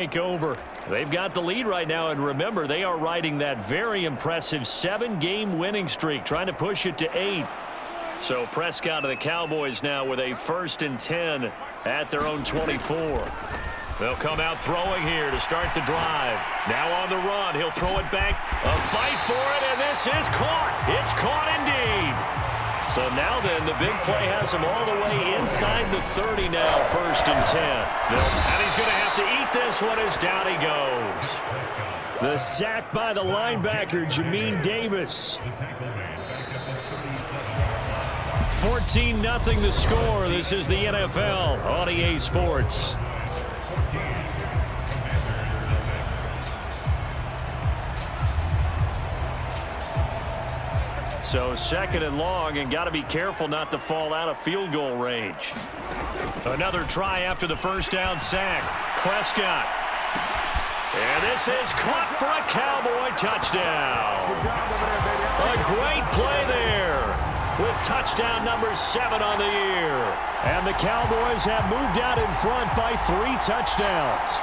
Take over. They've got the lead right now, and remember, they are riding that very impressive 7-game winning streak, trying to push it to 8. So Prescott of the Cowboys now with a 1st and 10 at their own 24. They'll come out throwing here to start the drive. Now on the run, he'll throw it back. A fight for it, and this is caught. It's caught indeed. So now then, the big play has him all the way inside the 30 now, 1st and 10. And he's going to have to eat this one as down he goes. The sack by the linebacker, Jamin Davis. 14-0 the score. This is the NFL on EA Sports. So 2nd and long, and got to be careful not to fall out of field goal range. Another try after the 1st down sack. Prescott. And this is caught for a Cowboy touchdown. A great play there with touchdown number 7 on the year. And the Cowboys have moved out in front by 3 touchdowns.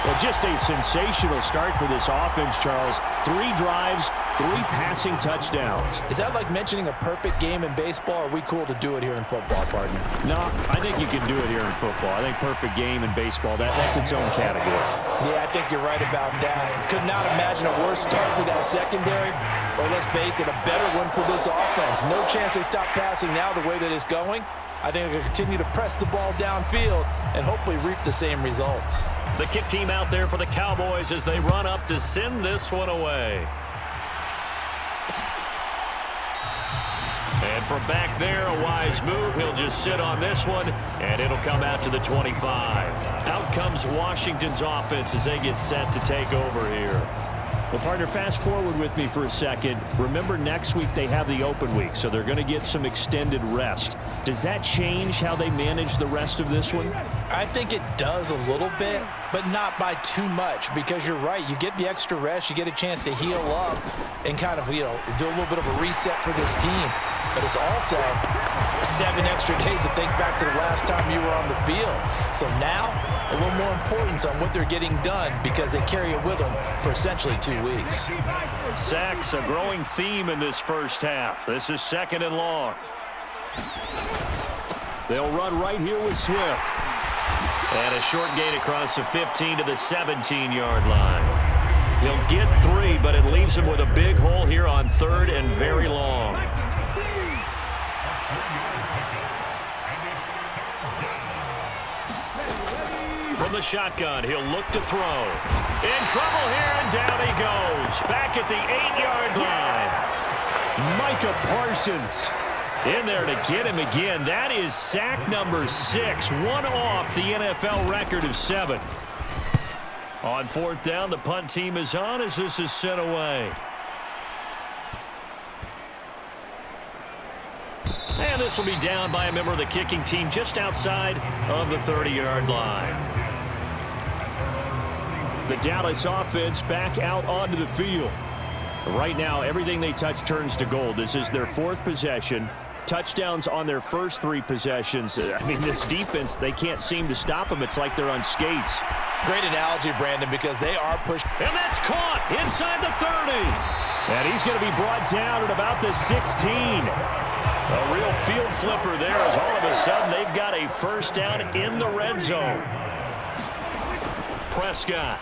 Well, just a sensational start for this offense, Charles. 3 drives, 3 passing touchdowns. Is that like mentioning a perfect game in baseball, or are we cool to do it here in football, partner? No, I think you can do it here in football. I think perfect game in baseball, that's its own category. Yeah, I think you're right about that. Could not imagine a worse start for that secondary, or let's face it, a better one for this offense. No chance they stop passing now the way that it's going. I think they're going to continue to press the ball downfield and hopefully reap the same results. The kick team out there for the Cowboys as they run up to send this one away. And from back there, a wise move. He'll just sit on this one, and it'll come out to the 25. Out comes Washington's offense as they get set to take over here. Well, partner, fast forward with me for a second. Remember, next week they have the open week, so they're going to get some extended rest. Does that change how they manage the rest of this one? I think it does a little bit, but not by too much, because you're right. You get the extra rest, you get a chance to heal up and kind of, do a little bit of a reset for this team. But it's also 7 extra days to think back to the last time you were on the field. So now, a little more importance on what they're getting done because they carry it with them for essentially 2 weeks. Sacks, a growing theme in this first half. This is 2nd and long. They'll run right here with Swift. And a short gain across the 15 to the 17-yard line. He'll get 3, but it leaves him with a big hole here on 3rd and very long. From the shotgun, he'll look to throw. In trouble here, and down he goes. Back at the 8-yard line. Micah Parsons in there to get him again. That is sack number 6, one off the NFL record of 7. On 4th down, the punt team is on as this is sent away. And this will be down by a member of the kicking team just outside of the 30-yard line. The Dallas offense back out onto the field. Right now, everything they touch turns to gold. This is their 4th possession. Touchdowns on their first 3 possessions. I mean, this defense, they can't seem to stop them. It's like they're on skates. Great analogy, Brandon, because they are pushed. And that's caught inside the 30. And he's going to be brought down at about the 16. A real field flipper there as all of a sudden they've got a 1st down in the red zone. Prescott.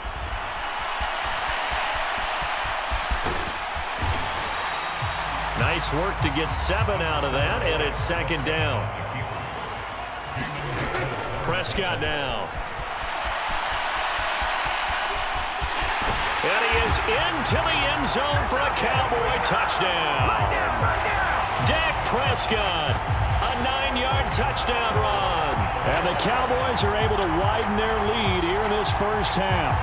Nice work to get 7 out of that, and it's 2nd down. Prescott now. And he is into the end zone for a Cowboy touchdown. Dak Prescott, a 9-yard touchdown run. And the Cowboys are able to widen their lead here in this first half.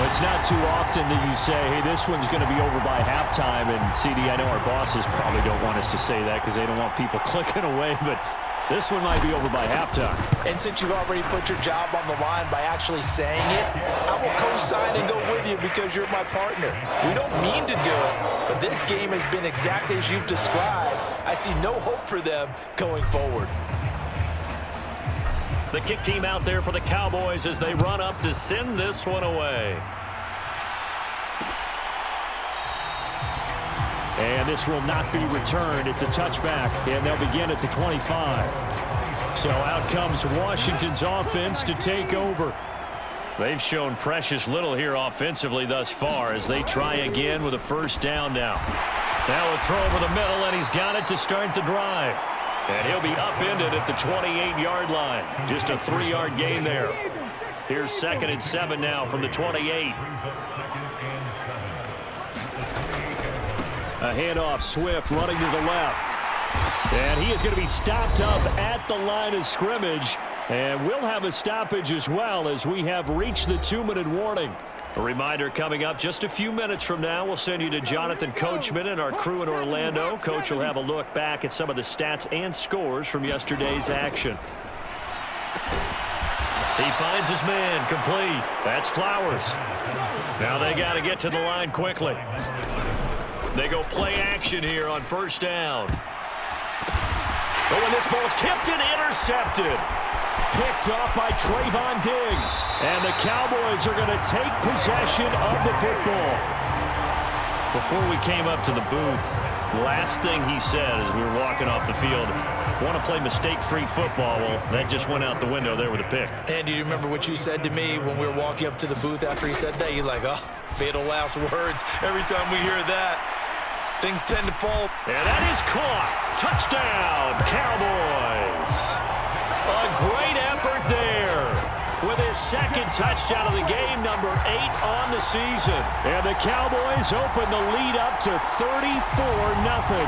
It's not too often that you say, hey, this one's going to be over by halftime. And, CD, I know our bosses probably don't want us to say that because they don't want people clicking away, but this one might be over by halftime. And since you've already put your job on the line by actually saying it, I will co-sign and go with you because you're my partner. We don't mean to do it, but this game has been exactly as you've described. I see no hope for them going forward. The kick team out there for the Cowboys as they run up to send this one away. And this will not be returned. It's a touchback, and they'll begin at the 25. So out comes Washington's offense to take over. They've shown precious little here offensively thus far as they try again with a first down now. Now a throw over the middle, and he's got it to start the drive. And he'll be upended at the 28-yard line. Just a 3-yard gain there. Here's 2nd and 7 now from the 28. A handoff, Swift running to the left. And he is going to be stopped up at the line of scrimmage. And we'll have a stoppage as well as we have reached the 2-minute warning. A reminder coming up just a few minutes from now. We'll send you to Jonathan Coachman and our crew in Orlando. Coach will have a look back at some of the stats and scores from yesterday's action. He finds his man complete. That's Flowers. Now they got to get to the line quickly. They go play action here on first down. Oh, and this ball's tipped and intercepted. Picked off by Trayvon Diggs. And the Cowboys are going to take possession of the football. Before we came up to the booth, last thing he said as we were walking off the field, want to play mistake-free football. Well, that just went out the window there with a pick. And do you remember what you said to me when we were walking up to the booth after he said that? You're like, oh, fatal last words. Every time we hear that, things tend to fall. And that is caught. Touchdown, Cowboys. A great effort there with his 2nd touchdown of the game, number 8 on the season. And the Cowboys open the lead up to 34-0.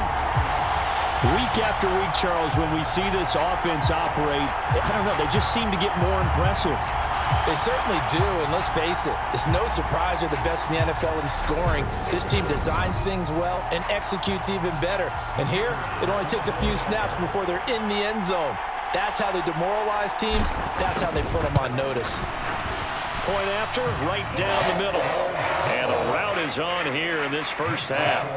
Week after week, Charles, when we see this offense operate, I don't know, they just seem to get more impressive. They certainly do, and let's face it, it's no surprise they're the best in the NFL in scoring. This team designs things well and executes even better. And here, it only takes a few snaps before they're in the end zone. That's how they demoralize teams. That's how they put them on notice. Point after, right down the middle. And the route is on here in this first half.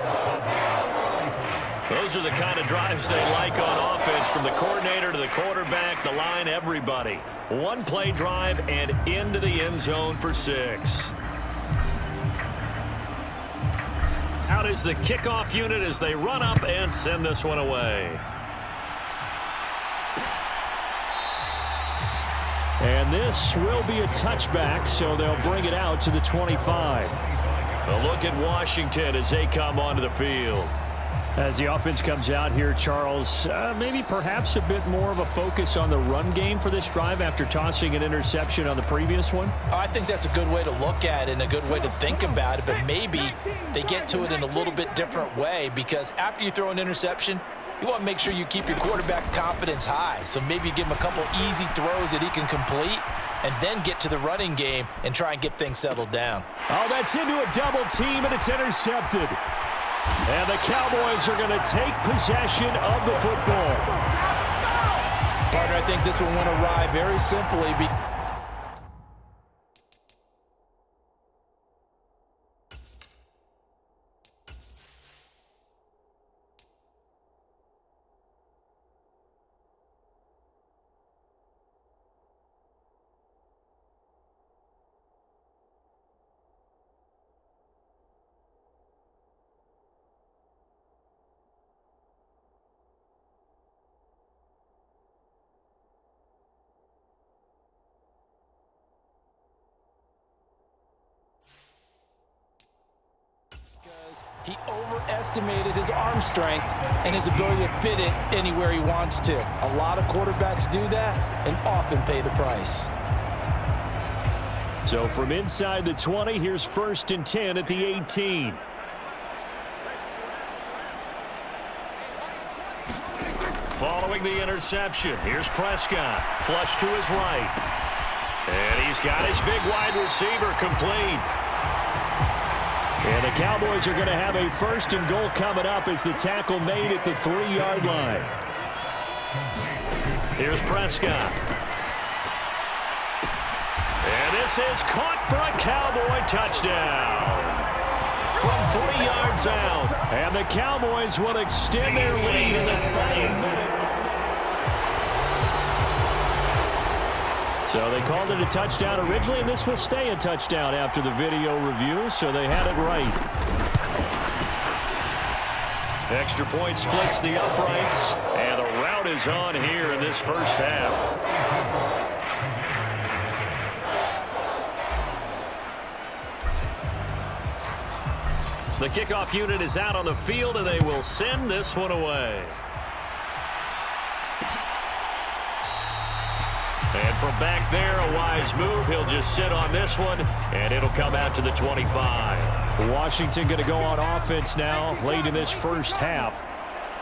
Those are the kind of drives they like on offense, from the coordinator to the quarterback, the line, everybody. One play drive and into the end zone for 6. Out is the kickoff unit as they run up and send this one away. And this will be a touchback, so they'll bring it out to the 25. A look at Washington as they come onto the field. As the offense comes out here, Charles, maybe perhaps a bit more of a focus on the run game for this drive after tossing an interception on the previous one? I think that's a good way to look at it and a good way to think about it, but maybe they get to it in a little bit different way, because after you throw an interception, you want to make sure you keep your quarterback's confidence high. So maybe you give him a couple easy throws that he can complete and then get to the running game and try and get things settled down. Oh, that's into a double team, and it's intercepted. And the Cowboys are going to take possession of the football. Partner, I think this one went awry very simply. He overestimated his arm strength and his ability to fit it anywhere he wants to. A lot of quarterbacks do that and often pay the price. So from inside the 20, here's 1st and 10 at the 18. Following the interception, here's Prescott. Flush to his right. And he's got his big wide receiver complete. And the Cowboys are going to have a 1st and goal coming up as the tackle made at the 3-yard line. Here's Prescott. And this is caught for a Cowboy touchdown. From 3 yards out. And the Cowboys will extend their lead in the final minute. So they called it a touchdown originally, and this will stay a touchdown after the video review, so they had it right. Extra point splits the uprights, and the rout is on here in this first half. The kickoff unit is out on the field, and they will send this one away. And from back there, a wise move. He'll just sit on this one, and it'll come out to the 25. Washington going to go on offense now late in this first half.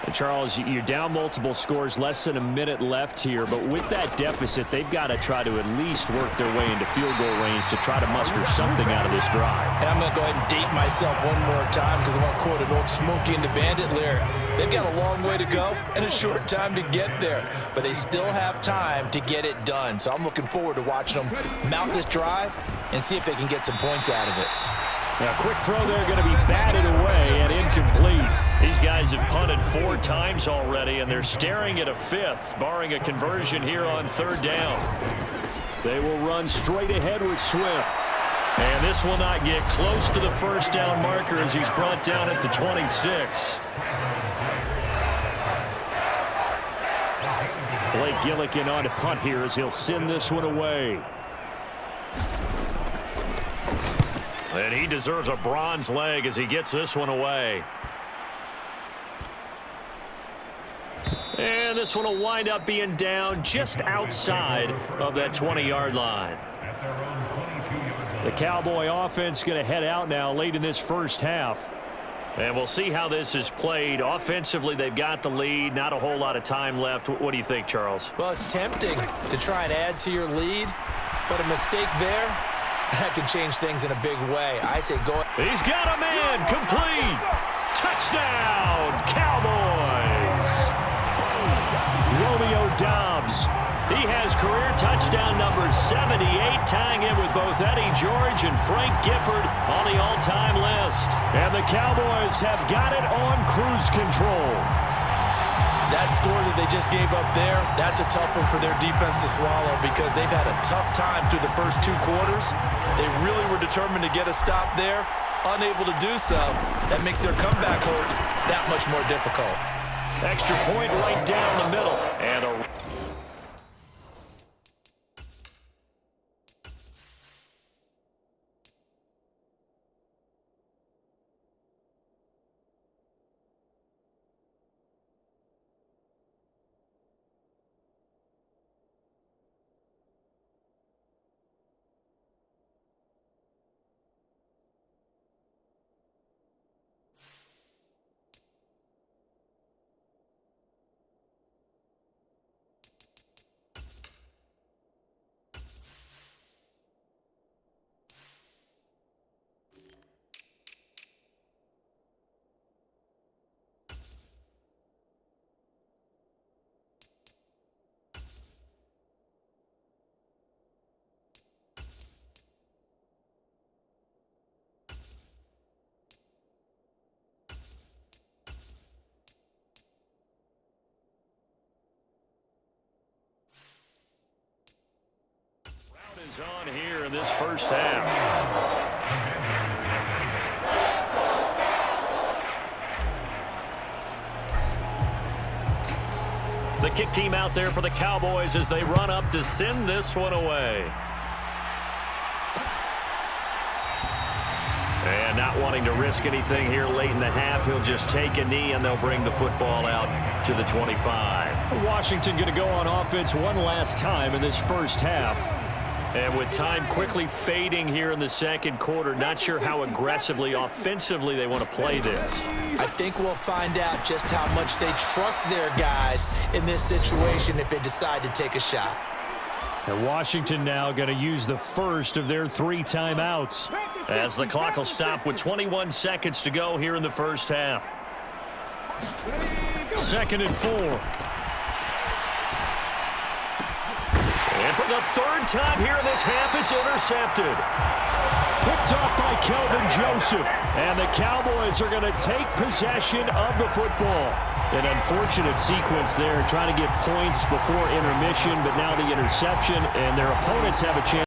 And Charles, you're down multiple scores, less than a minute left here. But with that deficit, they've got to try to at least work their way into field goal range to try to muster something out of this drive. And I'm going to go ahead and date myself one more time because I'm going to quote an old Smokey and the Bandit lyric. They've got a long way to go and a short time to get there. But they still have time to get it done. So I'm looking forward to watching them mount this drive and see if they can get some points out of it. Now, quick throw there going to be batted away and incomplete. These guys have punted 4 times already, and they're staring at a 5th, barring a conversion here on 3rd down. They will run straight ahead with Swift. And this will not get close to the first down marker as he's brought down at the 26. Blake Gillikin on to punt here as he'll send this one away. And he deserves a bronze leg as he gets this one away. And this one will wind up being down just outside of that 20-yard line. The Cowboy offense going to head out now late in this first half. And we'll see how this is played. Offensively, they've got the lead. Not a whole lot of time left. What do you think, Charles? Well, it's tempting to try and add to your lead, but a mistake there, that could change things in a big way. I say go. He's got a man. Complete. Touchdown, Cowboys. Romeo Doubs. He has career touchdown number 78, tying in with both Eddie George and Frank Gifford on the all-time list. And the Cowboys have got it on cruise control. That score that they just gave up there, that's a tough one for their defense to swallow because they've had a tough time through the first 2 quarters. They really were determined to get a stop there, unable to do so. That makes their comeback hopes that much more difficult. Extra point right down the middle. And a is on here in this first half. The kick team out there for the Cowboys as they run up to send this one away. And not wanting to risk anything here late in the half, he'll just take a knee and they'll bring the football out to the 25. Washington going to go on offense one last time in this first half. And with time quickly fading here in the second quarter, not sure how aggressively, offensively they want to play this. I think we'll find out just how much they trust their guys in this situation if they decide to take a shot. And Washington now going to use the first of their 3 timeouts. As the clock will stop with 21 seconds to go here in the first half. 2nd and 4. And for the 3rd time here in this half, it's intercepted. Picked up by Kelvin Joseph. And the Cowboys are going to take possession of the football. An unfortunate sequence there, trying to get points before intermission, but now the interception, and their opponents have a chance